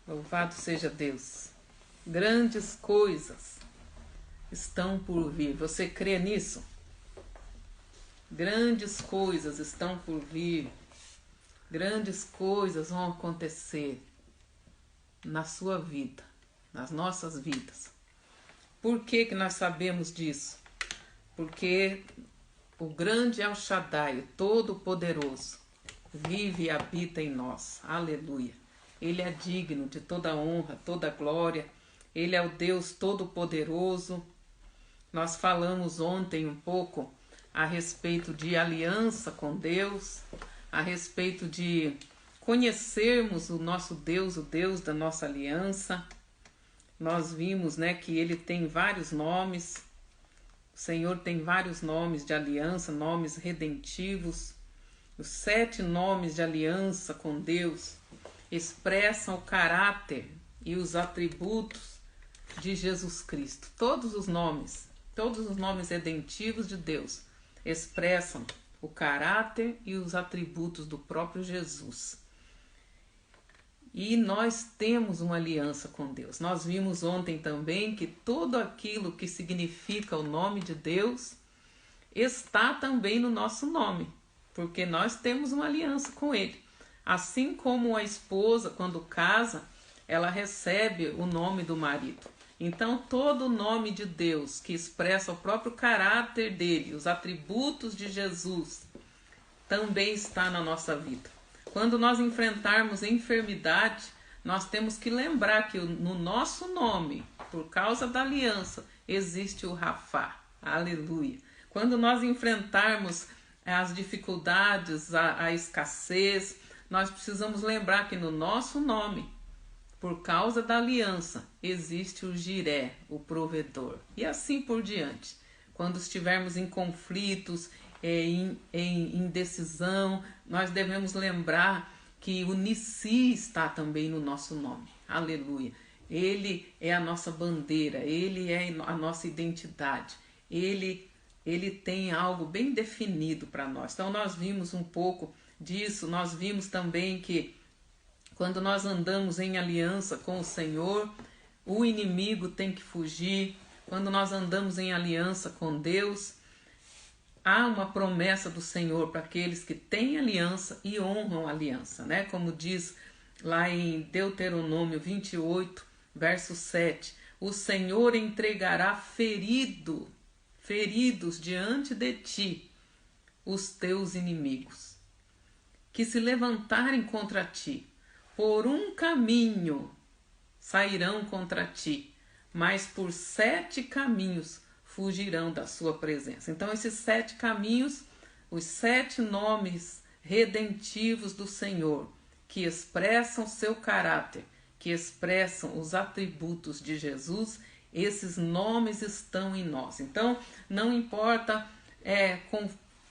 Louvado seja Deus. Grandes coisas estão por vir. Você crê nisso? Grandes coisas estão por vir. Grandes coisas vão acontecer na sua vida, nas nossas vidas. Por que que nós sabemos disso? Porque o grande El Shaddai, o Todo-Poderoso, vive e habita em nós. Aleluia. Ele é digno de toda honra, toda glória. Ele é o Deus Todo-Poderoso. Nós falamos ontem um pouco a respeito de aliança com Deus, a respeito de conhecermos o nosso Deus, o Deus da nossa aliança. Nós vimos, que ele tem vários nomes. O Senhor tem vários nomes de aliança, nomes redentivos. Os 7 nomes de aliança com Deus expressam o caráter e os atributos de Jesus Cristo. Todos os nomes redentivos de Deus expressam o caráter e os atributos do próprio Jesus. E nós temos uma aliança com Deus. Nós vimos ontem também que tudo aquilo que significa o nome de Deus está também no nosso nome, porque nós temos uma aliança com Ele. Assim como a esposa, quando casa, ela recebe o nome do marido. Então, todo o nome de Deus que expressa o próprio caráter dele, os atributos de Jesus, também está na nossa vida. Quando nós enfrentarmos enfermidade, nós temos que lembrar que no nosso nome, por causa da aliança, existe o Rafá. Aleluia. Quando nós enfrentarmos as dificuldades, a escassez, nós precisamos lembrar que no nosso nome, por causa da aliança, existe o Jiré, o provedor. E assim por diante. Quando estivermos em conflitos, em indecisão, nós devemos lembrar que o Nissi está também no nosso nome. Aleluia. Ele é a nossa bandeira, ele é a nossa identidade. Ele tem algo bem definido para nós. Então nós vimos um pouco disso. Nós vimos também que quando nós andamos em aliança com o Senhor, o inimigo tem que fugir. Quando nós andamos em aliança com Deus, há uma promessa do Senhor para aqueles que têm aliança e honram a aliança, Como diz lá em Deuteronômio 28, verso 7, o Senhor entregará feridos diante de ti os teus inimigos, que se levantarem contra ti. Por um caminho sairão contra ti, mas por 7 caminhos fugirão da sua presença. Então esses 7 caminhos, os 7 nomes redentivos do Senhor, que expressam seu caráter, que expressam os atributos de Jesus, esses nomes estão em nós. Então não importa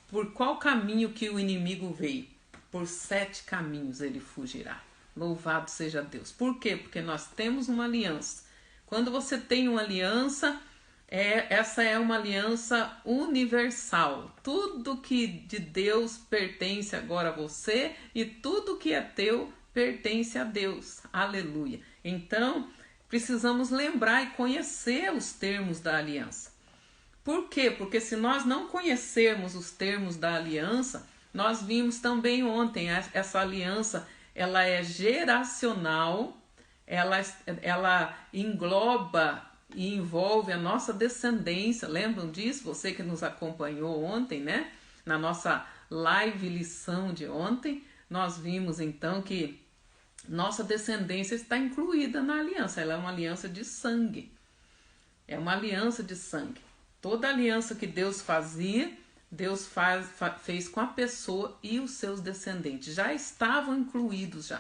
por qual caminho que o inimigo veio, por 7 caminhos ele fugirá. Louvado seja Deus. Por quê? Porque nós temos uma aliança. Quando você tem uma aliança, essa é uma aliança universal. Tudo que de Deus pertence agora a você e tudo que é teu pertence a Deus. Aleluia. Então, precisamos lembrar e conhecer os termos da aliança. Por quê? Porque se nós não conhecermos os termos da aliança, nós vimos também ontem, essa aliança, ela é geracional, ela engloba e envolve a nossa descendência. Lembram disso? Você que nos acompanhou ontem, Na nossa live lição de ontem, nós vimos então que nossa descendência está incluída na aliança. Ela é uma aliança de sangue. É uma aliança de sangue. Toda aliança que Deus fazia, Deus fez com a pessoa e os seus descendentes. Já estavam incluídos.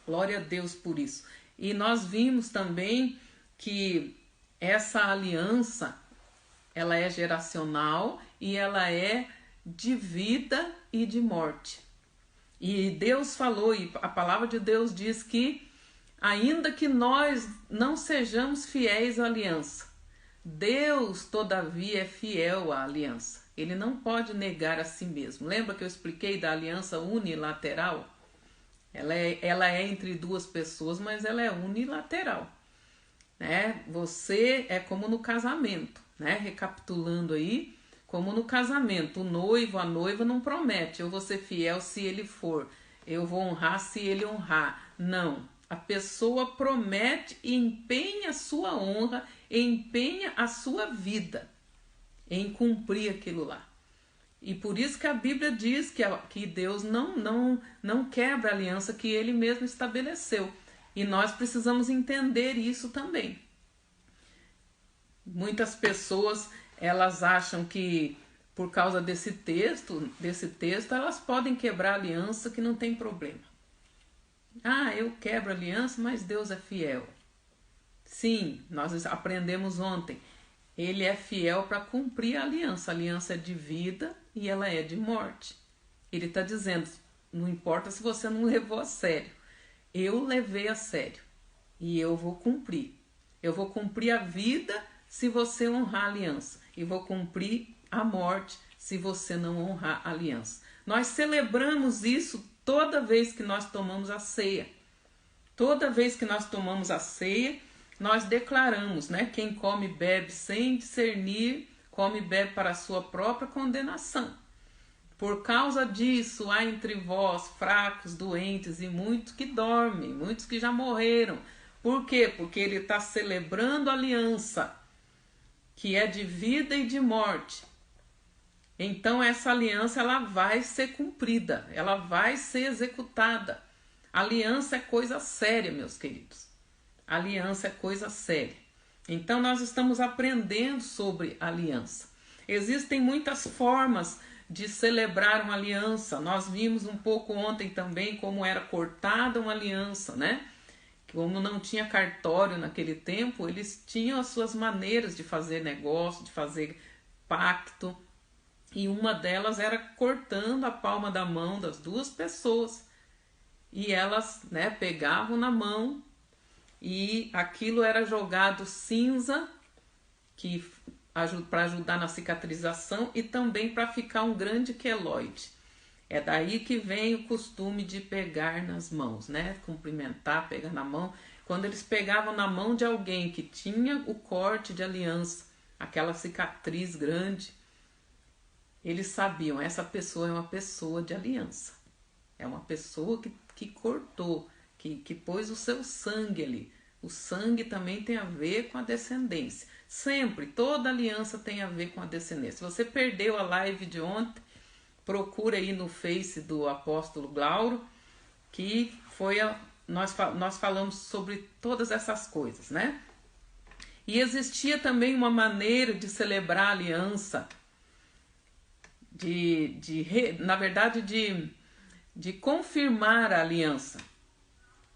Glória a Deus por isso. E nós vimos também que essa aliança, ela é geracional e ela é de vida e de morte. E Deus falou, e a palavra de Deus diz que ainda que nós não sejamos fiéis à aliança, Deus, todavia, é fiel à aliança. Ele não pode negar a si mesmo. Lembra que eu expliquei da aliança unilateral? Ela é entre duas pessoas, mas ela é unilateral, né? Você é como no casamento, né? Recapitulando aí, como no casamento, o noivo, a noiva não promete: eu vou ser fiel se ele for, eu vou honrar se ele honrar. Não, a pessoa promete e empenha a sua honra, empenha a sua vida em cumprir aquilo lá. E por isso que a Bíblia diz que Deus não quebra a aliança que Ele mesmo estabeleceu. E nós precisamos entender isso também. Muitas pessoas, elas acham que por causa desse texto, elas podem quebrar a aliança, que não tem problema. Ah, eu quebro a aliança, mas Deus é fiel. Sim, nós aprendemos ontem. Ele é fiel para cumprir a aliança. A aliança é de vida e ela é de morte. Ele está dizendo: não importa se você não levou a sério. Eu levei a sério e eu vou cumprir. Eu vou cumprir a vida se você honrar a aliança. E vou cumprir a morte se você não honrar a aliança. Nós celebramos isso toda vez que nós tomamos a ceia. Toda vez que nós tomamos a ceia, nós declaramos, né? Quem come e bebe sem discernir, come e bebe para a sua própria condenação. Por causa disso, há entre vós fracos, doentes e muitos que dormem, muitos que já morreram. Por quê? Porque ele está celebrando a aliança, que é de vida e de morte. Então essa aliança, ela vai ser cumprida, ela vai ser executada. Aliança é coisa séria, meus queridos. Aliança é coisa séria. Então nós estamos aprendendo sobre aliança. Existem muitas formas de celebrar uma aliança. Nós vimos um pouco ontem também como era cortada uma aliança, né? Como não tinha cartório naquele tempo, eles tinham as suas maneiras de fazer negócio, de fazer pacto. E uma delas era cortando a palma da mão das duas pessoas. E elas, né, pegavam na mão e aquilo era jogado cinza, que para ajudar na cicatrização e também para ficar um grande queloide. É daí que vem o costume de pegar nas mãos, né? Cumprimentar, pegar na mão. Quando eles pegavam na mão de alguém que tinha o corte de aliança, aquela cicatriz grande, eles sabiam: essa pessoa é uma pessoa de aliança. É uma pessoa que cortou, que pôs o seu sangue ali. O sangue também tem a ver com a descendência. Sempre, toda aliança tem a ver com a descendência. Se você perdeu a live de ontem, procura aí no Face do apóstolo Glauro, que foi nós falamos sobre todas essas coisas, né? E existia também uma maneira de celebrar a aliança, na verdade, de confirmar a aliança.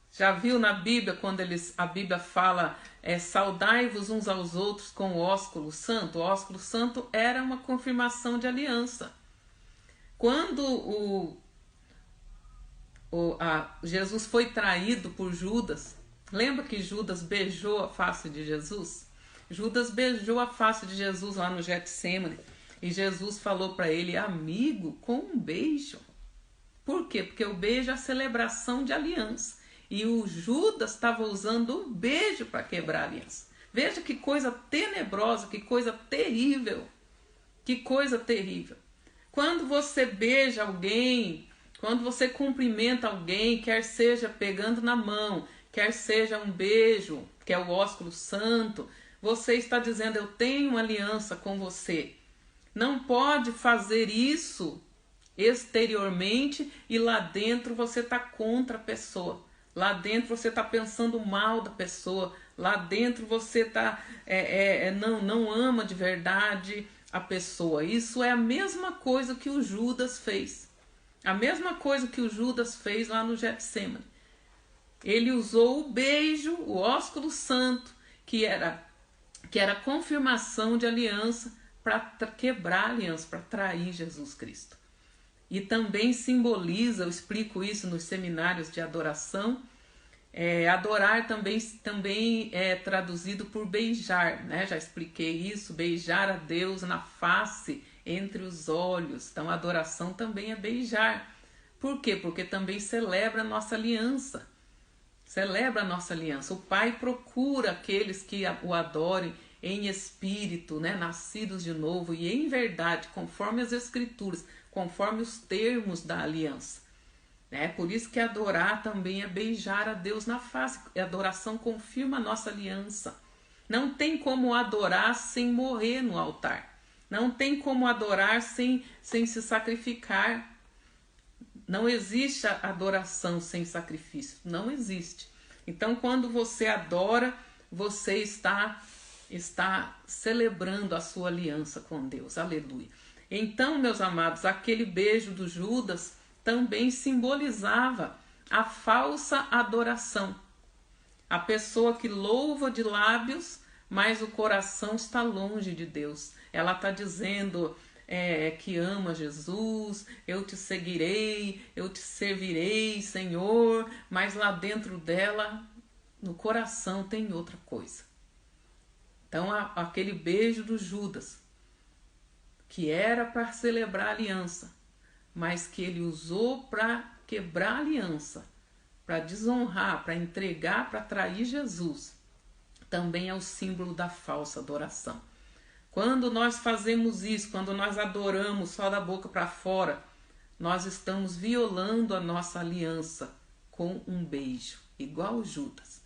Já viu na Bíblia, quando a Bíblia fala saudai-vos uns aos outros com o ósculo santo? O ósculo santo era uma confirmação de aliança. Quando Jesus foi traído por Judas, lembra que Judas beijou a face de Jesus? Judas beijou a face de Jesus lá no Getsêmani e Jesus falou para ele: amigo, com um beijo. Por quê? Porque o beijo é a celebração de aliança. E o Judas estava usando o beijo para quebrar a aliança. Veja que coisa tenebrosa, que coisa terrível. Que coisa terrível. Quando você beija alguém, quando você cumprimenta alguém, quer seja pegando na mão, quer seja um beijo, que é o ósculo santo, você está dizendo: eu tenho uma aliança com você. Não pode fazer isso exteriormente e lá dentro você está contra a pessoa. Lá dentro você está pensando mal da pessoa. Lá dentro você tá, não ama de verdade a pessoa. Isso é a mesma coisa que o Judas fez. A mesma coisa que o Judas fez lá no Getsêmani. Ele usou o beijo, o ósculo santo, que era confirmação de aliança, para quebrar a aliança, para trair Jesus Cristo. E também simboliza, eu explico isso nos seminários de adoração. Adorar também é traduzido por beijar, né? Já expliquei isso: beijar a Deus na face, entre os olhos. Então a adoração também é beijar. Por quê? Porque também celebra a nossa aliança. Celebra a nossa aliança. O Pai procura aqueles que o adorem em espírito, né? Nascidos de novo e em verdade, conforme as Escrituras, conforme os termos da aliança. Por isso que adorar também é beijar a Deus na face. A adoração confirma a nossa aliança. Não tem como adorar sem morrer no altar. Não tem como adorar sem se sacrificar. Não existe adoração sem sacrifício. Não existe. Então, quando você adora, você está celebrando a sua aliança com Deus. Aleluia. Então, meus amados, aquele beijo do Judas também simbolizava a falsa adoração. A pessoa que louva de lábios, mas o coração está longe de Deus. Ela está dizendo que ama Jesus, eu te seguirei, eu te servirei, Senhor, mas lá dentro dela, no coração, tem outra coisa. Então, aquele beijo do Judas, que era para celebrar a aliança, mas que ele usou para quebrar a aliança, para desonrar, para entregar, para trair Jesus, também é o símbolo da falsa adoração. Quando nós fazemos isso, quando nós adoramos só da boca para fora, nós estamos violando a nossa aliança com um beijo, igual Judas.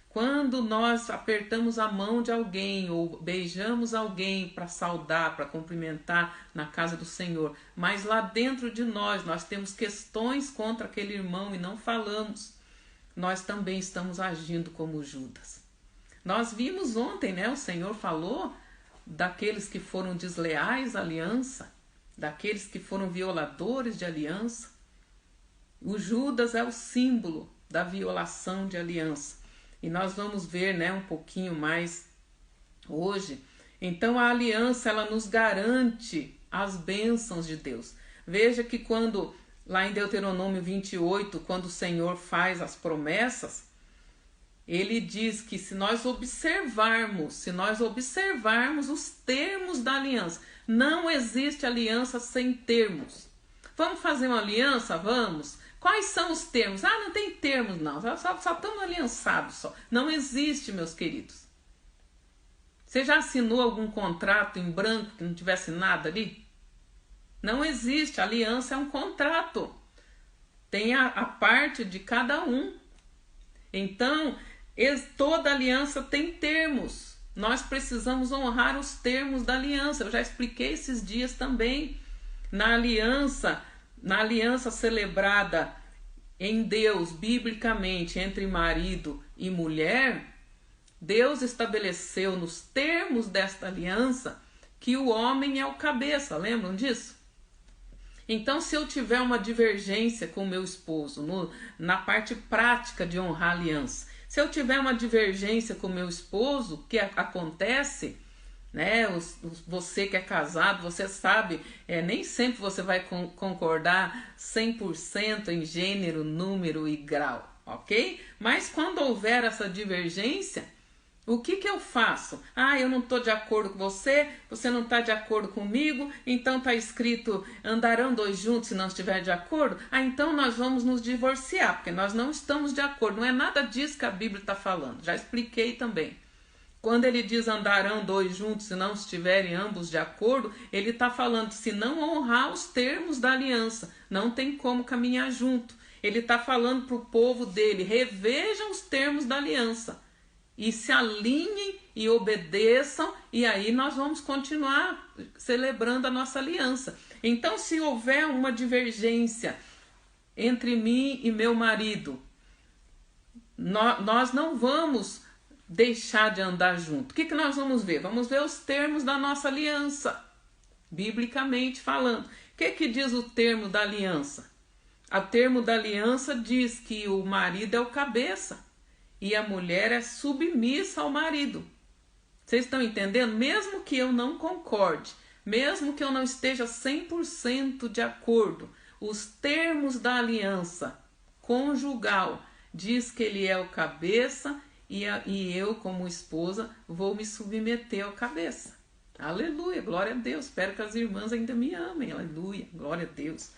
Quando nós apertamos a mão de alguém ou beijamos alguém para saudar, para cumprimentar na casa do Senhor, mas lá dentro de nós temos questões contra aquele irmão e não falamos, nós também estamos agindo como Judas. Nós vimos ontem, o Senhor falou daqueles que foram desleais à aliança, daqueles que foram violadores de aliança. O Judas é o símbolo da violação de aliança. E nós vamos ver, um pouquinho mais hoje. Então a aliança, ela nos garante as bênçãos de Deus. Veja que quando, lá em Deuteronômio 28, quando o Senhor faz as promessas, ele diz que se nós observarmos os termos da aliança, não existe aliança sem termos. Vamos fazer uma aliança? Vamos. Quais são os termos? Não tem termos não, só estamos aliançados só. Não existe, meus queridos. Você já assinou algum contrato em branco que não tivesse nada ali? Não existe, aliança é um contrato. Tem a parte de cada um. Então, toda aliança tem termos. Nós precisamos honrar os termos da aliança. Eu já expliquei esses dias também. Na aliança celebrada em Deus, biblicamente, entre marido e mulher, Deus estabeleceu nos termos desta aliança que o homem é o cabeça. Lembram disso? Então, se eu tiver uma divergência com o meu esposo, na parte prática de honrar a aliança, se eu tiver uma divergência com o meu esposo, o que acontece, você que é casado, você sabe, nem sempre você vai concordar 100% em gênero, número e grau, ok? Mas quando houver essa divergência, o que eu faço? Eu não estou de acordo com você, você não está de acordo comigo, então está escrito, andarão dois juntos se não estiver de acordo? Então nós vamos nos divorciar, porque nós não estamos de acordo, não é nada disso que a Bíblia está falando, já expliquei também. Quando ele diz andarão dois juntos se não estiverem ambos de acordo, ele está falando, se não honrar os termos da aliança, não tem como caminhar junto. Ele está falando para o povo dele, revejam os termos da aliança e se alinhem e obedeçam, e aí nós vamos continuar celebrando a nossa aliança. Então, se houver uma divergência entre mim e meu marido, nós não vamos deixar de andar junto. O que nós vamos ver? Vamos ver os termos da nossa aliança, biblicamente falando. O que diz o termo da aliança? O termo da aliança diz que o marido é o cabeça e a mulher é submissa ao marido. Vocês estão entendendo? Mesmo que eu não concorde, mesmo que eu não esteja 100% de acordo, os termos da aliança conjugal diz que ele é o cabeça e eu, como esposa, vou me submeter ao cabeça. Aleluia, glória a Deus. Espero que as irmãs ainda me amem. Aleluia, glória a Deus.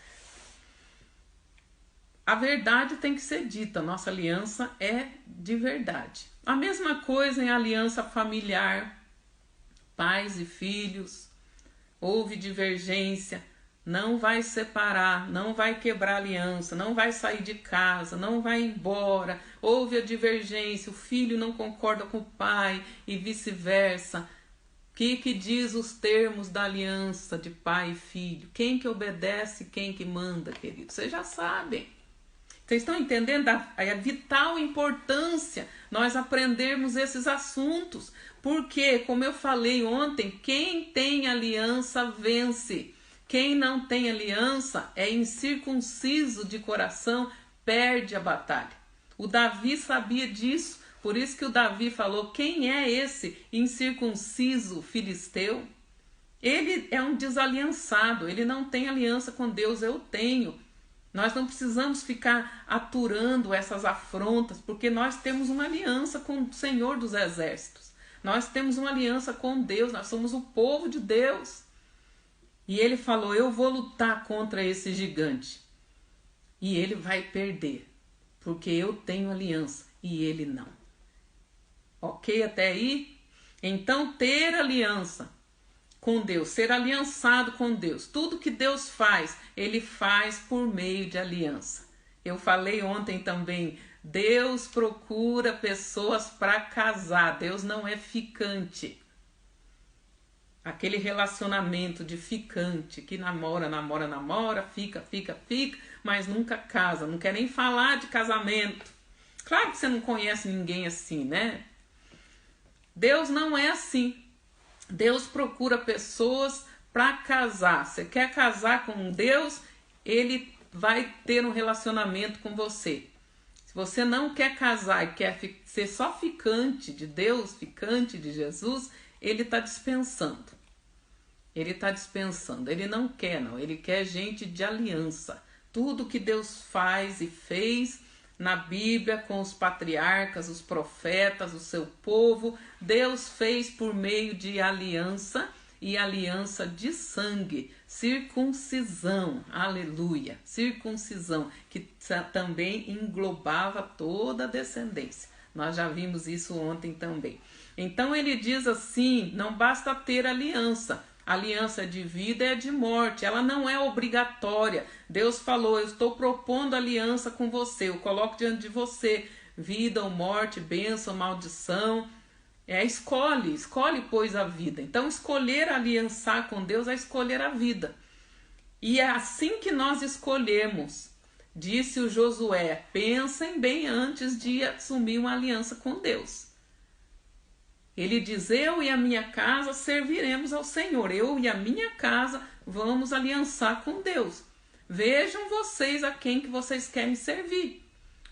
a verdade tem que ser dita, nossa aliança é de verdade. A mesma coisa em aliança familiar, pais e filhos, houve divergência, não vai separar, não vai quebrar aliança, não vai sair de casa, não vai embora, houve a divergência, o filho não concorda com o pai e vice-versa. O que diz os termos da aliança de pai e filho? Quem que obedece e quem que manda, querido? Vocês já sabem. Vocês estão entendendo a vital importância nós aprendermos esses assuntos? Porque, como eu falei ontem, quem tem aliança vence. Quem não tem aliança é incircunciso de coração, perde a batalha. O Davi sabia disso, por isso que o Davi falou: quem é esse incircunciso filisteu? Ele é um desaliançado, ele não tem aliança com Deus, eu tenho. Nós não precisamos ficar aturando essas afrontas, porque nós temos uma aliança com o Senhor dos Exércitos. Nós temos uma aliança com Deus, nós somos o povo de Deus. E ele falou: eu vou lutar contra esse gigante. E ele vai perder, porque eu tenho aliança e ele não. Ok até aí? Então, ter aliança com Deus, ser aliançado com Deus, tudo que Deus faz, ele faz por meio de aliança. Eu falei ontem também, Deus procura pessoas para casar, Deus não é ficante. Aquele relacionamento de ficante, que namora, fica, mas nunca casa, não quer nem falar de casamento. Claro que você não conhece ninguém assim, né? Deus não é assim. Deus procura pessoas para casar. Você quer casar com Deus, ele vai ter um relacionamento com você. Se você não quer casar e quer ser só ficante de Deus, ficante de Jesus, ele está dispensando. Ele está dispensando. Ele não quer, não. Ele quer gente de aliança. Tudo que Deus faz e fez na Bíblia com os patriarcas, os profetas, o seu povo, Deus fez por meio de aliança e aliança de sangue, circuncisão, aleluia, circuncisão, que também englobava toda a descendência. Nós já vimos isso ontem também. Então ele diz assim, não basta ter aliança, aliança de vida é de morte, ela não é obrigatória. Deus falou: eu estou propondo aliança com você, eu coloco diante de você vida ou morte, bênção, maldição. Escolhe, pois, a vida. Então, escolher aliançar com Deus é escolher a vida. E é assim que nós escolhemos. Disse o Josué: pensem bem antes de assumir uma aliança com Deus. Ele diz: eu e a minha casa serviremos ao Senhor. Eu e a minha casa vamos aliançar com Deus. Vejam vocês a quem que vocês querem servir.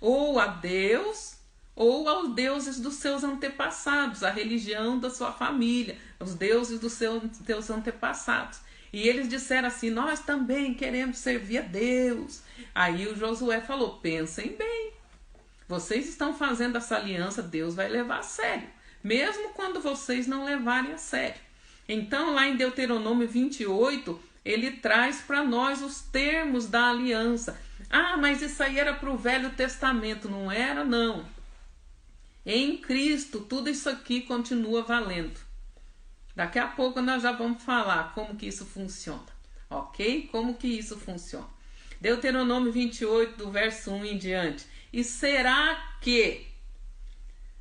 Ou a Deus, ou aos deuses dos seus antepassados, a religião da sua família, os deuses dos seus antepassados. E eles disseram assim: nós também queremos servir a Deus. Aí o Josué falou: pensem bem. Vocês estão fazendo essa aliança, Deus vai levar a sério. Mesmo quando vocês não levarem a sério. Então, lá em Deuteronômio 28, ele traz para nós os termos da aliança. Ah, mas isso aí era para o Velho Testamento. Não era, não. Em Cristo, tudo isso aqui continua valendo. Daqui a pouco nós já vamos falar como que isso funciona. Ok? Como que isso funciona. Deuteronômio 28, do verso 1 em diante. E será que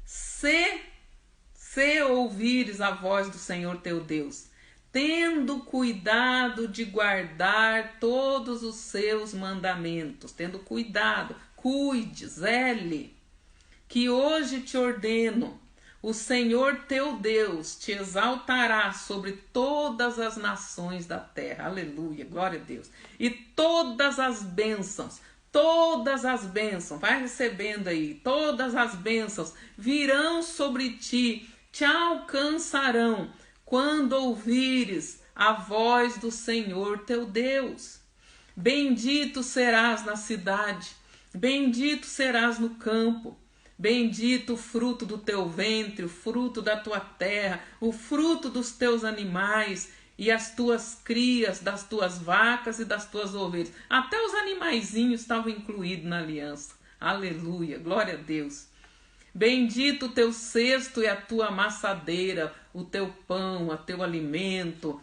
se ouvires a voz do Senhor teu Deus, tendo cuidado de guardar todos os seus mandamentos, tendo cuidado, cuide, zele, que hoje te ordeno, o Senhor teu Deus te exaltará sobre todas as nações da terra. Aleluia, glória a Deus. E todas as bênçãos, vai recebendo aí, todas as bênçãos virão sobre ti, te alcançarão quando ouvires a voz do Senhor teu Deus. Bendito serás na cidade, bendito serás no campo, bendito o fruto do teu ventre, o fruto da tua terra, o fruto dos teus animais, e as tuas crias das tuas vacas e das tuas ovelhas. Até os animaizinhos estavam incluídos na aliança. Aleluia, glória a Deus. Bendito o teu cesto e a tua amassadeira, o teu pão, o teu alimento,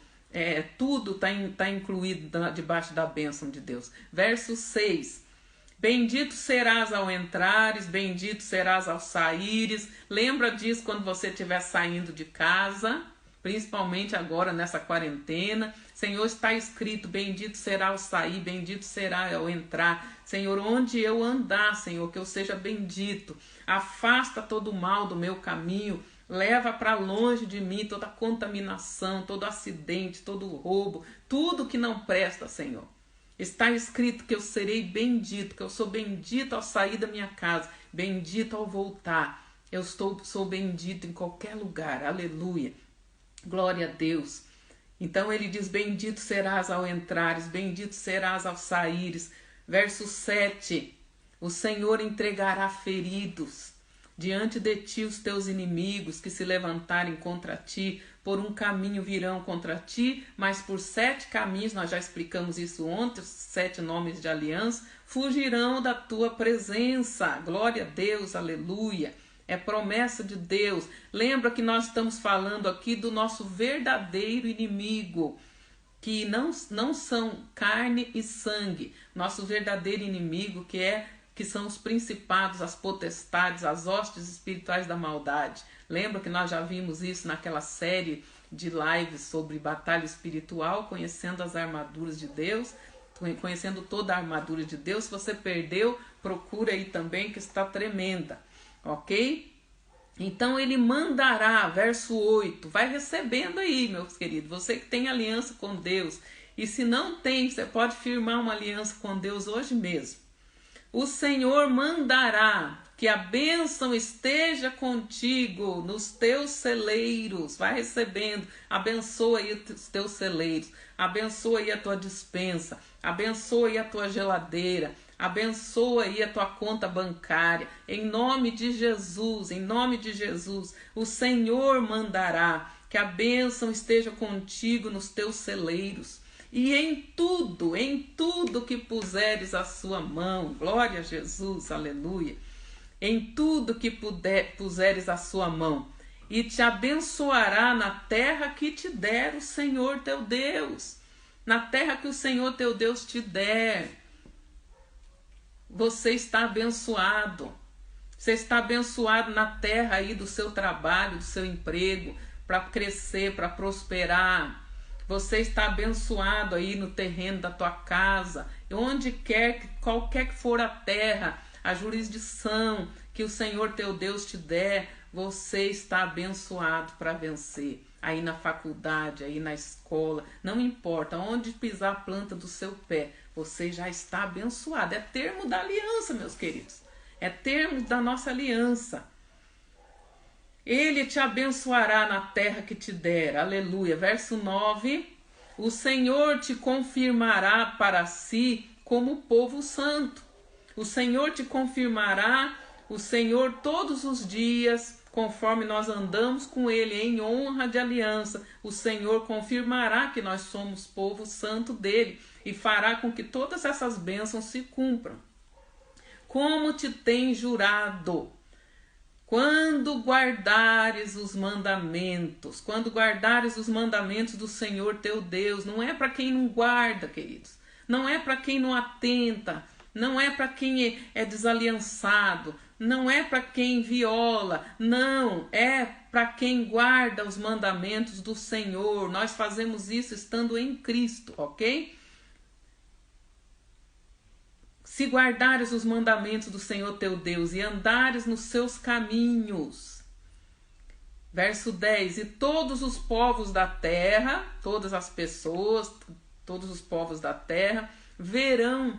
tudo está incluído debaixo da bênção de Deus. Verso 6. Bendito serás ao entrares, bendito serás ao saíres. Lembra disso quando você estiver saindo de casa, principalmente agora nessa quarentena. Senhor, está escrito, bendito será ao sair, bendito será ao entrar. Senhor, onde eu andar, Senhor, que eu seja bendito. Afasta todo o mal do meu caminho. Leva para longe de mim toda contaminação, todo acidente, todo roubo, tudo que não presta, Senhor. Está escrito que eu serei bendito, que eu sou bendito ao sair da minha casa, bendito ao voltar. Eu sou bendito em qualquer lugar, aleluia. Glória a Deus. Então ele diz, bendito serás ao entrares, bendito serás ao saíres. Verso 7, o Senhor entregará feridos diante de ti os teus inimigos que se levantarem contra ti. Por um caminho virão contra ti, mas por 7 caminhos, nós já explicamos isso ontem, os 7 nomes de aliança, fugirão da tua presença. Glória a Deus, aleluia. É promessa de Deus. Lembra que nós estamos falando aqui do nosso verdadeiro inimigo, que não são carne e sangue. Nosso verdadeiro inimigo que são os principados, as potestades, as hostes espirituais da maldade. Lembra que nós já vimos isso naquela série de lives sobre batalha espiritual, conhecendo as armaduras de Deus, conhecendo toda a armadura de Deus. Se você perdeu, procura aí também, que está tremenda, ok? Então ele mandará, verso 8, vai recebendo aí, meus queridos, você que tem aliança com Deus, e se não tem, você pode firmar uma aliança com Deus hoje mesmo. O Senhor mandará que a bênção esteja contigo nos teus celeiros. Vai recebendo, abençoa aí os teus celeiros, abençoa aí a tua despensa, abençoa aí a tua geladeira, abençoa aí a tua conta bancária. Em nome de Jesus, o Senhor mandará que a bênção esteja contigo nos teus celeiros. E em tudo que puseres a sua mão, glória a Jesus, aleluia, em tudo que puseres a sua mão, e te abençoará na terra que te der o Senhor teu Deus, na terra que o Senhor teu Deus te der, você está abençoado. Você está abençoado na terra aí do seu trabalho, do seu emprego, para crescer, para prosperar. Você está abençoado aí no terreno da tua casa, onde qualquer que for a terra, a jurisdição que o Senhor teu Deus te der, você está abençoado para vencer. Aí na faculdade, aí na escola, não importa onde pisar a planta do seu pé, você já está abençoado. É termo da aliança, meus queridos. É termo da nossa aliança. Ele te abençoará na terra que te der. Aleluia. Verso 9. O Senhor te confirmará para si como povo santo. O Senhor te confirmará, o Senhor todos os dias, conforme nós andamos com Ele em honra de aliança. O Senhor confirmará que nós somos povo santo dele e fará com que todas essas bênçãos se cumpram. Como te tem jurado. Quando guardares os mandamentos, do Senhor teu Deus, não é para quem não guarda, queridos, não é para quem não atenta, não é para quem é desaliançado, não é para quem viola, não, é para quem guarda os mandamentos do Senhor. Nós fazemos isso estando em Cristo, ok? Se guardares os mandamentos do Senhor teu Deus e andares nos seus caminhos. Verso 10. E todos os povos da terra, todas as pessoas, todos os povos da terra, verão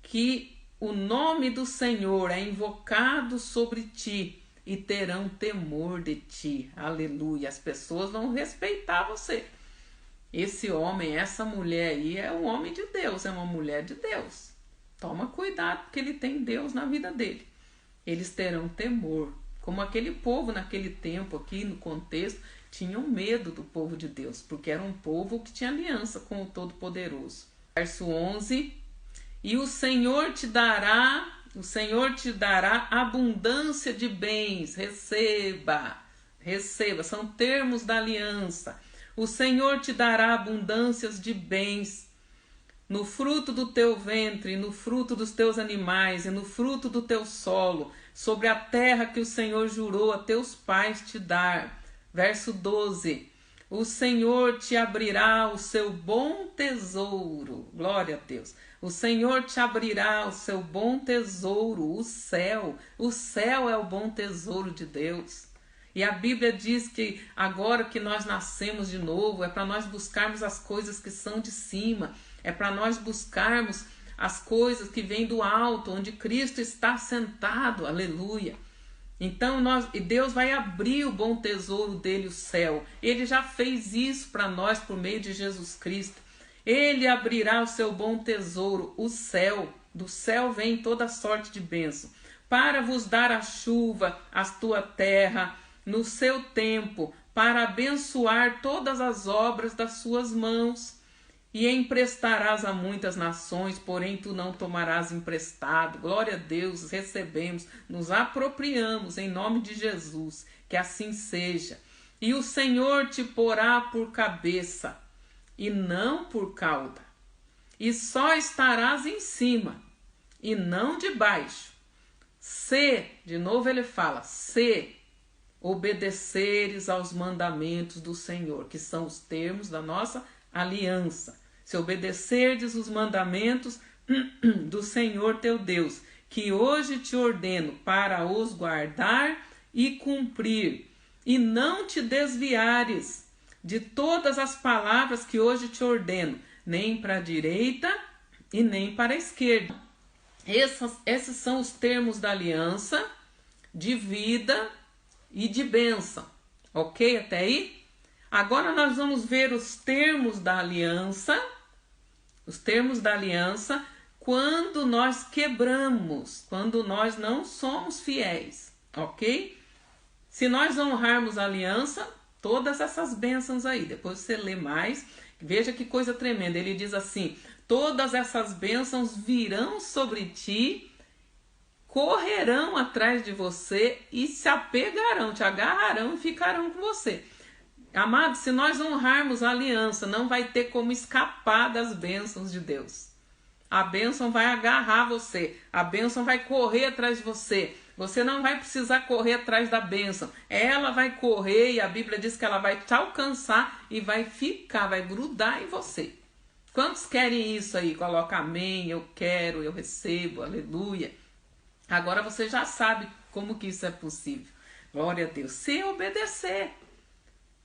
que o nome do Senhor é invocado sobre ti e terão temor de ti. Aleluia. As pessoas vão respeitar você. Esse homem, essa mulher aí é um homem de Deus, é uma mulher de Deus. Toma cuidado, porque ele tem Deus na vida dele. Eles terão temor. Como aquele povo naquele tempo, aqui no contexto, tinham medo do povo de Deus, porque era um povo que tinha aliança com o Todo-Poderoso. Verso 11: e o Senhor te dará abundância de bens. Receba, são termos da aliança. O Senhor te dará abundâncias de bens no fruto do teu ventre, no fruto dos teus animais e no fruto do teu solo, sobre a terra que o Senhor jurou a teus pais te dar. Verso 12: o Senhor te abrirá o seu bom tesouro. Glória a Deus. O Senhor te abrirá o seu bom tesouro, o céu. O céu é o bom tesouro de Deus. E a Bíblia diz que agora que nós nascemos de novo, é para nós buscarmos as coisas que são de cima. É para nós buscarmos as coisas que vêm do alto, onde Cristo está sentado. Aleluia. Então Deus vai abrir o bom tesouro dele, o céu. Ele já fez isso para nós por meio de Jesus Cristo. Ele abrirá o seu bom tesouro, o céu. Do céu vem toda sorte de bênção, para vos dar a chuva, a tua terra, no seu tempo, para abençoar todas as obras das suas mãos. E emprestarás a muitas nações, porém tu não tomarás emprestado. Glória a Deus, recebemos, nos apropriamos em nome de Jesus, que assim seja. E o Senhor te porá por cabeça e não por cauda, e só estarás em cima e não debaixo. Se, de novo ele fala, se obedeceres aos mandamentos do Senhor, que são os termos da nossa aliança. Se obedecerdes os mandamentos do Senhor teu Deus, que hoje te ordeno para os guardar e cumprir, e não te desviares de todas as palavras que hoje te ordeno, nem para a direita e nem para a esquerda. Esses são os termos da aliança, de vida e de bênção. Ok até aí? Agora nós vamos ver os termos da aliança. Os termos da aliança quando nós quebramos, quando nós não somos fiéis, ok? Se nós honrarmos a aliança, todas essas bênçãos aí, depois você lê mais, veja que coisa tremenda. Ele diz assim: todas essas bênçãos virão sobre ti, correrão atrás de você e se apegarão, te agarrarão e ficarão com você. Amados, se nós honrarmos a aliança, não vai ter como escapar das bênçãos de Deus. A bênção vai agarrar você, a bênção vai correr atrás de você. Você não vai precisar correr atrás da bênção. Ela vai correr e a Bíblia diz que ela vai te alcançar e vai ficar, vai grudar em você. Quantos querem isso aí? Coloca amém, eu quero, eu recebo, aleluia. Agora você já sabe como que isso é possível. Glória a Deus. Se obedecer.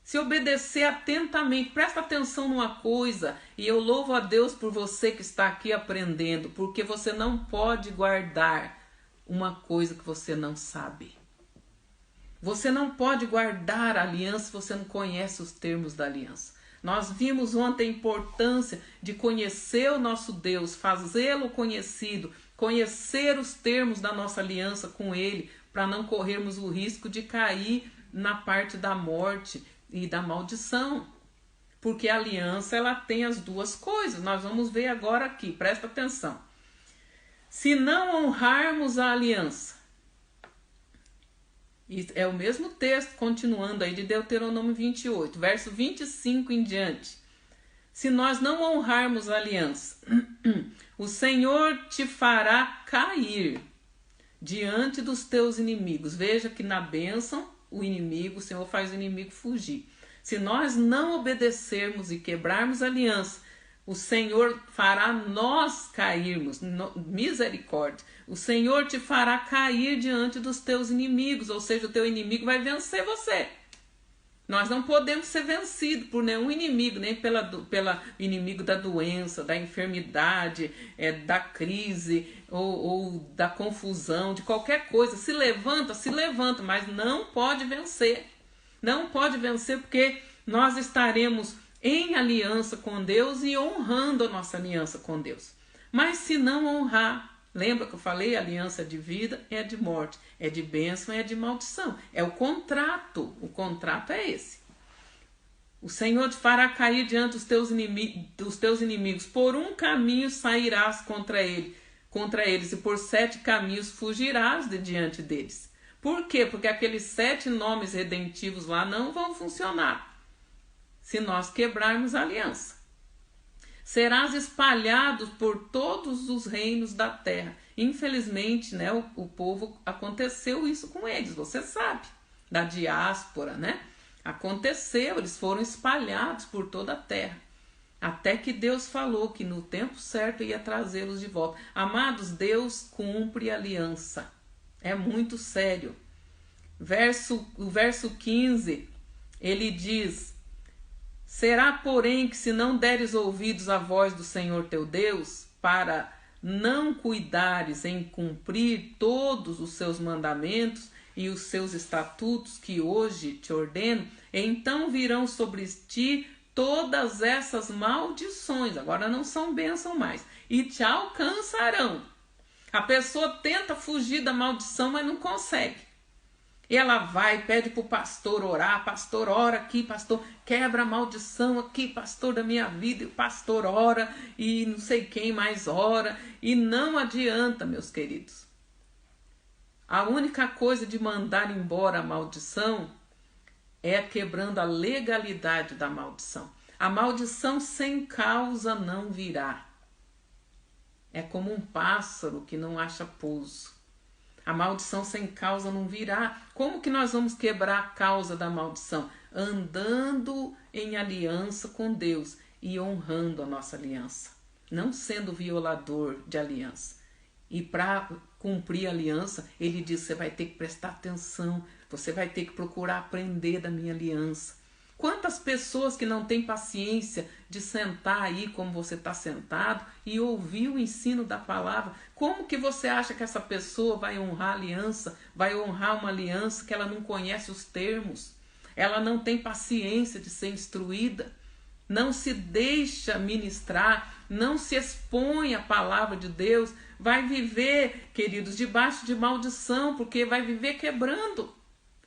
Se obedecer atentamente, presta atenção numa coisa, e eu louvo a Deus por você que está aqui aprendendo, porque você não pode guardar uma coisa que você não sabe. Você não pode guardar a aliança se você não conhece os termos da aliança. Nós vimos ontem a importância de conhecer o nosso Deus, fazê-lo conhecido, conhecer os termos da nossa aliança com Ele, para não corrermos o risco de cair na parte da morte e da maldição, porque a aliança ela tem as duas coisas. Nós vamos ver agora aqui, presta atenção. Se não honrarmos a aliança, e é o mesmo texto, continuando aí de Deuteronômio 28, verso 25 em diante. Se nós não honrarmos a aliança, o Senhor te fará cair diante dos teus inimigos. Veja que na bênção o inimigo, o Senhor faz o inimigo fugir. Se nós não obedecermos e quebrarmos a aliança, o Senhor fará nós cairmos. Misericórdia. O Senhor te fará cair diante dos teus inimigos, ou seja, o teu inimigo vai vencer você. Nós não podemos ser vencidos por nenhum inimigo, nem pela inimigo da doença, da enfermidade, da crise ou da confusão, de qualquer coisa. Se levanta, mas não pode vencer. Não pode vencer porque nós estaremos em aliança com Deus e honrando a nossa aliança com Deus. Mas se não honrar, Lembra que eu falei? Aliança de vida é de morte, é de bênção, é de maldição. É o contrato é esse. O Senhor te fará cair diante dos teus inimigos. Por um caminho sairás contra eles, e por 7 caminhos fugirás de diante deles. Por quê? Porque aqueles 7 nomes redentivos lá não vão funcionar se nós quebrarmos a aliança. Serás espalhado por todos os reinos da terra. Infelizmente, né, o povo, aconteceu isso com eles, você sabe, da diáspora, né? Aconteceu, eles foram espalhados por toda a terra. Até que Deus falou que no tempo certo ia trazê-los de volta. Amados, Deus cumpre aliança. É muito sério. O verso 15, ele diz: será, porém, que se não deres ouvidos à voz do Senhor teu Deus, para não cuidares em cumprir todos os seus mandamentos e os seus estatutos que hoje te ordeno, então virão sobre ti todas essas maldições, agora não são bênção mais, e te alcançarão. A pessoa tenta fugir da maldição, mas não consegue. Ela vai, pede para o pastor orar, pastor ora aqui, pastor quebra a maldição aqui, pastor da minha vida, e o pastor ora, e não sei quem mais ora, e não adianta, meus queridos. A única coisa de mandar embora a maldição é quebrando a legalidade da maldição. A maldição sem causa não virá. É como um pássaro que não acha pouso. A maldição sem causa não virá. Como que nós vamos quebrar a causa da maldição? Andando em aliança com Deus e honrando a nossa aliança. Não sendo violador de aliança. E para cumprir a aliança, ele diz: você vai ter que prestar atenção, você vai ter que procurar aprender da minha aliança. Quantas pessoas que não têm paciência de sentar aí como você está sentado e ouvir o ensino da palavra? Como que você acha que essa pessoa vai honrar a aliança, vai honrar uma aliança que ela não conhece os termos? Ela não tem paciência de ser instruída, não se deixa ministrar, não se expõe à palavra de Deus, vai viver, queridos, debaixo de maldição, porque vai viver quebrando.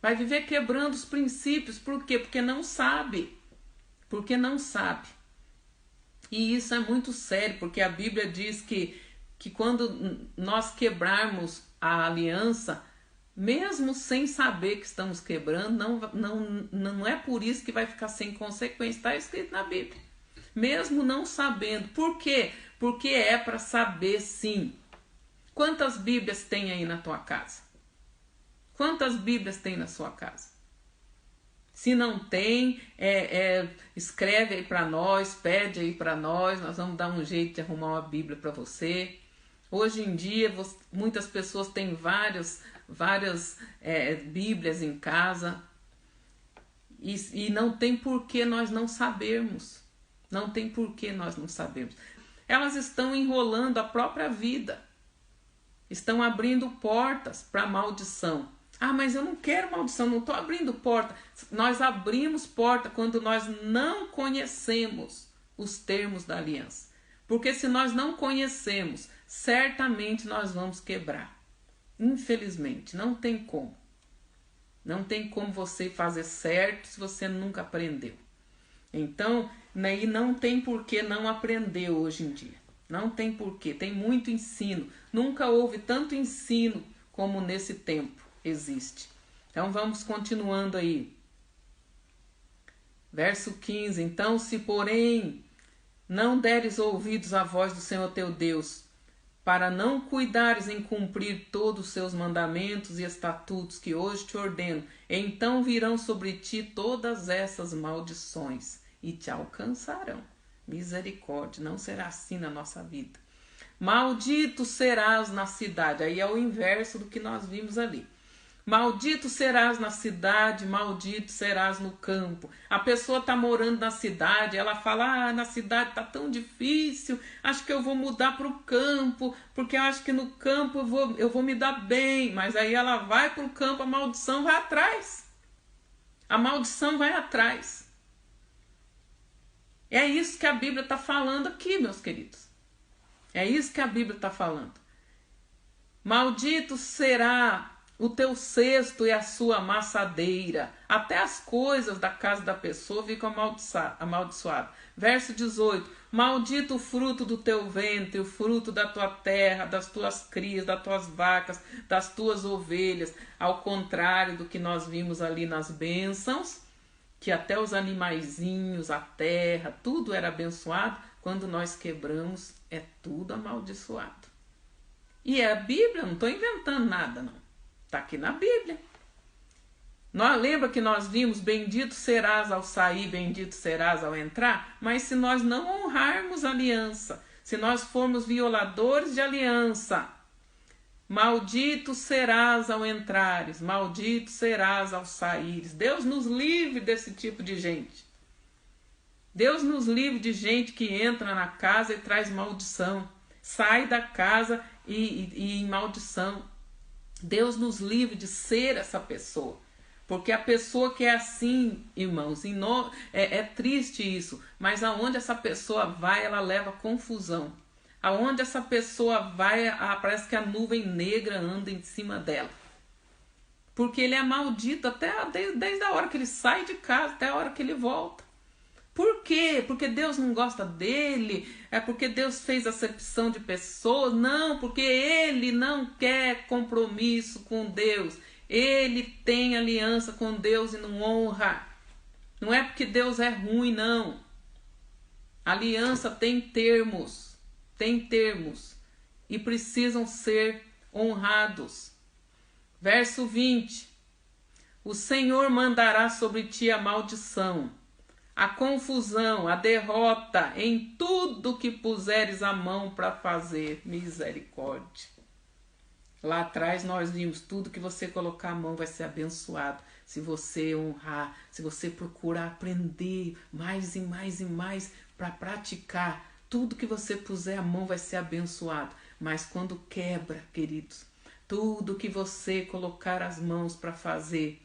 Vai viver quebrando os princípios. Por quê? Porque não sabe. Porque não sabe. E isso é muito sério, porque a Bíblia diz que quando nós quebrarmos a aliança, mesmo sem saber que estamos quebrando, não é por isso que vai ficar sem consequência. Está escrito na Bíblia. Mesmo não sabendo. Por quê? Porque é para saber, sim. Quantas Bíblias tem aí na tua casa? Quantas Bíblias tem na sua casa? Se não tem, escreve aí para nós, pede aí para nós vamos dar um jeito de arrumar uma Bíblia para você. Hoje em dia, muitas pessoas têm várias Bíblias em casa e não tem por que nós não sabermos. Não tem por que nós não sabermos. Elas estão enrolando a própria vida. Estão abrindo portas para maldição. Ah, mas eu não quero maldição, não estou abrindo porta. Nós abrimos porta quando nós não conhecemos os termos da aliança. Porque se nós não conhecemos, certamente nós vamos quebrar. Infelizmente, não tem como. Não tem como você fazer certo se você nunca aprendeu. Então, aí não tem por que não aprender hoje em dia. Não tem porquê, tem muito ensino. Nunca houve tanto ensino como nesse tempo existe. Então vamos continuando aí. Verso 15. Então, se porém não deres ouvidos à voz do Senhor teu Deus, para não cuidares em cumprir todos os seus mandamentos e estatutos que hoje te ordeno, então virão sobre ti todas essas maldições e te alcançarão. Misericórdia, não será assim na nossa vida. Maldito serás na cidade. Aí é o inverso do que nós vimos ali. Maldito serás na cidade, maldito serás no campo. A pessoa está morando na cidade, ela fala: na cidade está tão difícil, acho que eu vou mudar para o campo, porque eu acho que no campo eu vou me dar bem. Mas aí ela vai para o campo, a maldição vai atrás. A maldição vai atrás. É isso que a Bíblia está falando aqui, meus queridos. É isso que a Bíblia está falando. Maldito será o teu cesto e a sua amassadeira. Até as coisas da casa da pessoa ficam amaldiçoadas. Verso 18. Maldito o fruto do teu ventre, o fruto da tua terra, das tuas crias, das tuas vacas, das tuas ovelhas. Ao contrário do que nós vimos ali nas bênçãos, que até os animaizinhos, a terra, tudo era abençoado. Quando nós quebramos, é tudo amaldiçoado. E é a Bíblia, não estou inventando nada, não. Está aqui na Bíblia. Lembra que nós vimos, bendito serás ao sair, bendito serás ao entrar? Mas se nós não honrarmos a aliança, se nós formos violadores de aliança, maldito serás ao entrares, maldito serás ao saíres. Deus nos livre desse tipo de gente. Deus nos livre de gente que entra na casa e traz maldição. Sai da casa e em maldição. Deus nos livre de ser essa pessoa. Porque a pessoa que é assim, irmãos, é triste isso. Mas aonde essa pessoa vai, ela leva confusão. Aonde essa pessoa vai, parece que a nuvem negra anda em cima dela. Porque ele é maldito desde a hora que ele sai de casa até a hora que ele volta. Por quê? Porque Deus não gosta dele? É porque Deus fez acepção de pessoas? Não, porque ele não quer compromisso com Deus. Ele tem aliança com Deus e não honra. Não é porque Deus é ruim, não. Aliança tem termos. Tem termos. E precisam ser honrados. Verso 20. O Senhor mandará sobre ti a maldição, a confusão, a derrota em tudo que puseres a mão para fazer. Misericórdia. Lá atrás nós vimos, tudo que você colocar a mão vai ser abençoado. Se você honrar, se você procurar aprender mais e mais e mais para praticar, tudo que você puser a mão vai ser abençoado. Mas quando quebra, queridos, tudo que você colocar as mãos para fazer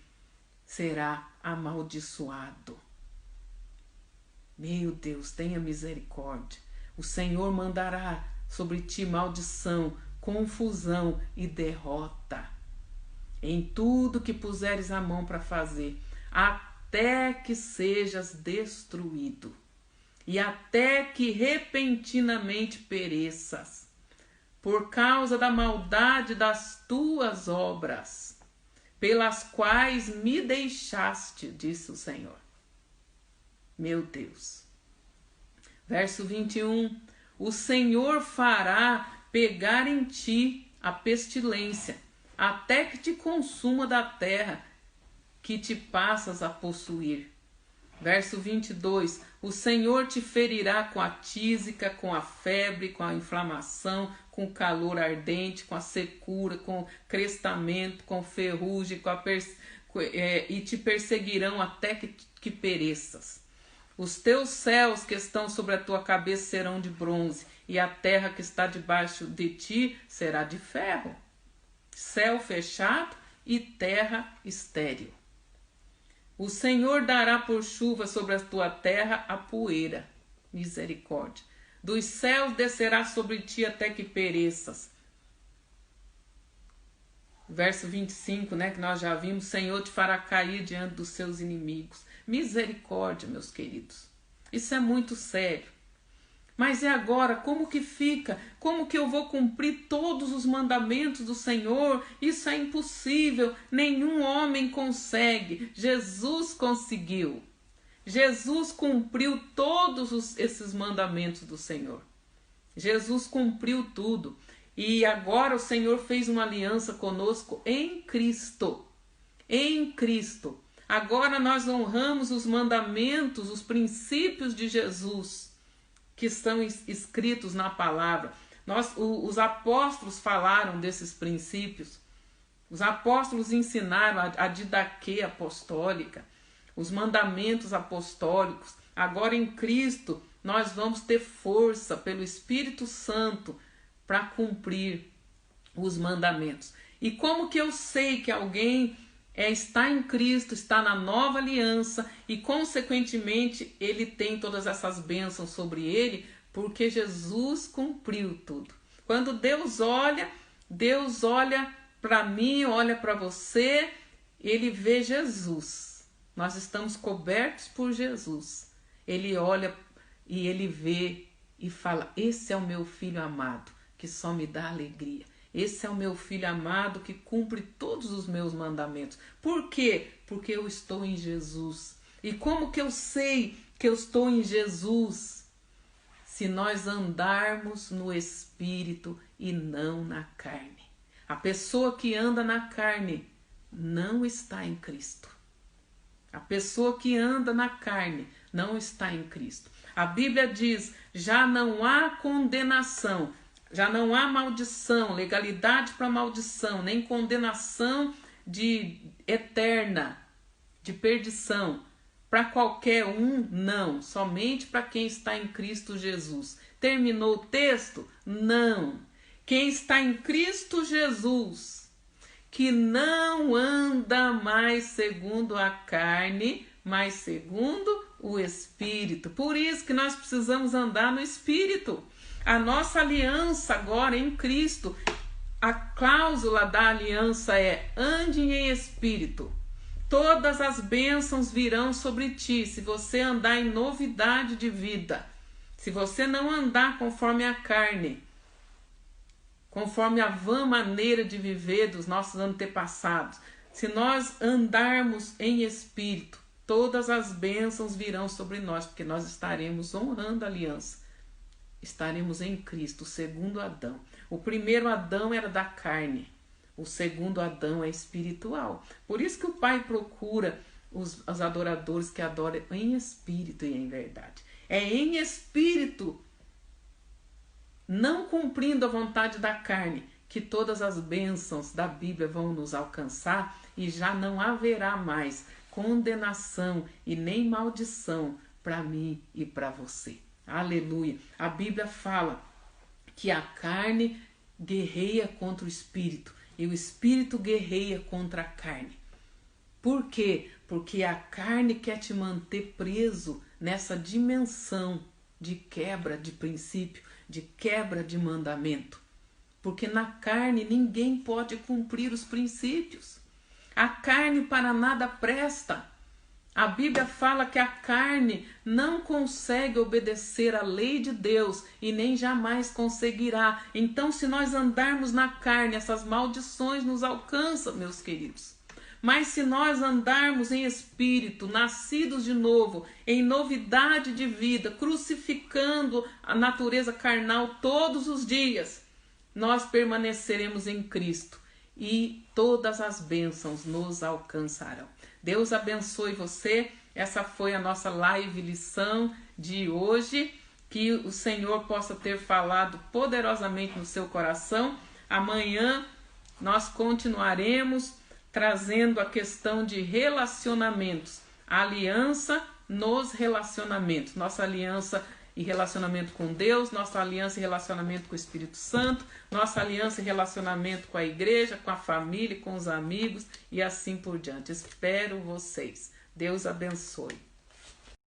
será amaldiçoado. Meu Deus, tenha misericórdia. O Senhor mandará sobre ti maldição, confusão e derrota em tudo que puseres a mão para fazer, até que sejas destruído e até que repentinamente pereças, por causa da maldade das tuas obras, pelas quais me deixaste, disse o Senhor. Meu Deus. Verso 21. O Senhor fará pegar em ti a pestilência, até que te consuma da terra que te passas a possuir. Verso 22. O Senhor te ferirá com a tísica, com a febre, com a inflamação, com o calor ardente, com a secura, com o crestamento, com ferrugem, e te perseguirão até que pereças. Os teus céus que estão sobre a tua cabeça serão de bronze, e a terra que está debaixo de ti será de ferro. Céu fechado e terra estéril. O Senhor dará por chuva sobre a tua terra a poeira. Misericórdia. Dos céus descerá sobre ti até que pereças. Verso 25, que nós já vimos. O Senhor te fará cair diante dos seus inimigos. Misericórdia, meus queridos. Isso é muito sério. Mas e agora? Como que fica? Como que eu vou cumprir todos os mandamentos do Senhor? Isso é impossível. Nenhum homem consegue. Jesus conseguiu. Jesus cumpriu todos esses mandamentos do Senhor. Jesus cumpriu tudo. E agora o Senhor fez uma aliança conosco em Cristo. Em Cristo. Agora nós honramos os mandamentos, os princípios de Jesus, que estão escritos na palavra. Os apóstolos falaram desses princípios. Os apóstolos ensinaram a didaquê apostólica, os mandamentos apostólicos. Agora em Cristo nós vamos ter força pelo Espírito Santo para cumprir os mandamentos. E como que eu sei que alguém está em Cristo, está na nova aliança e consequentemente ele tem todas essas bênçãos sobre ele? Porque Jesus cumpriu tudo. Quando Deus olha Deus olha para mim, olha para você, Ele vê Jesus. Nós estamos cobertos por Jesus. Ele olha e Ele vê e fala: esse é o meu filho amado, que só me dá alegria. Esse é o meu filho amado que cumpre todos os meus mandamentos. Por quê? Porque eu estou em Jesus. E como que eu sei que eu estou em Jesus? Se nós andarmos no Espírito e não na carne. A pessoa que anda na carne não está em Cristo. A pessoa que anda na carne não está em Cristo. A Bíblia diz: já não há condenação, já não há maldição, legalidade para maldição, nem condenação eterna, de perdição. Para qualquer um, não. Somente para quem está em Cristo Jesus. Terminou o texto? Não. Quem está em Cristo Jesus, que não anda mais segundo a carne, mas segundo o Espírito. Por isso que nós precisamos andar no Espírito. A nossa aliança agora em Cristo, a cláusula da aliança é: ande em Espírito. Todas as bênçãos virão sobre ti, se você andar em novidade de vida. Se você não andar conforme a carne, conforme a vã maneira de viver dos nossos antepassados, se nós andarmos em Espírito, todas as bênçãos virão sobre nós, porque nós estaremos honrando a aliança. Estaremos em Cristo, o segundo Adão. O primeiro Adão era da carne. O segundo Adão é espiritual. Por isso que o Pai procura os adoradores que adoram em espírito e em verdade. É em espírito, não cumprindo a vontade da carne, que todas as bênçãos da Bíblia vão nos alcançar e já não haverá mais condenação e nem maldição para mim e para você. Aleluia! A Bíblia fala que a carne guerreia contra o espírito e o espírito guerreia contra a carne. Por quê? Porque a carne quer te manter preso nessa dimensão de quebra de princípio, de quebra de mandamento. Porque na carne ninguém pode cumprir os princípios. A carne para nada presta. A Bíblia fala que a carne não consegue obedecer à lei de Deus e nem jamais conseguirá. Então, se nós andarmos na carne, essas maldições nos alcançam, meus queridos. Mas se nós andarmos em espírito, nascidos de novo, em novidade de vida, crucificando a natureza carnal todos os dias, nós permaneceremos em Cristo e todas as bênçãos nos alcançarão. Deus abençoe você. Essa foi a nossa live lição de hoje. Que o Senhor possa ter falado poderosamente no seu coração. Amanhã nós continuaremos trazendo a questão de relacionamentos. A aliança nos relacionamentos. Nossa aliança e relacionamento com Deus, nossa aliança e relacionamento com o Espírito Santo, nossa aliança e relacionamento com a igreja, com a família, com os amigos e assim por diante. Espero vocês. Deus abençoe.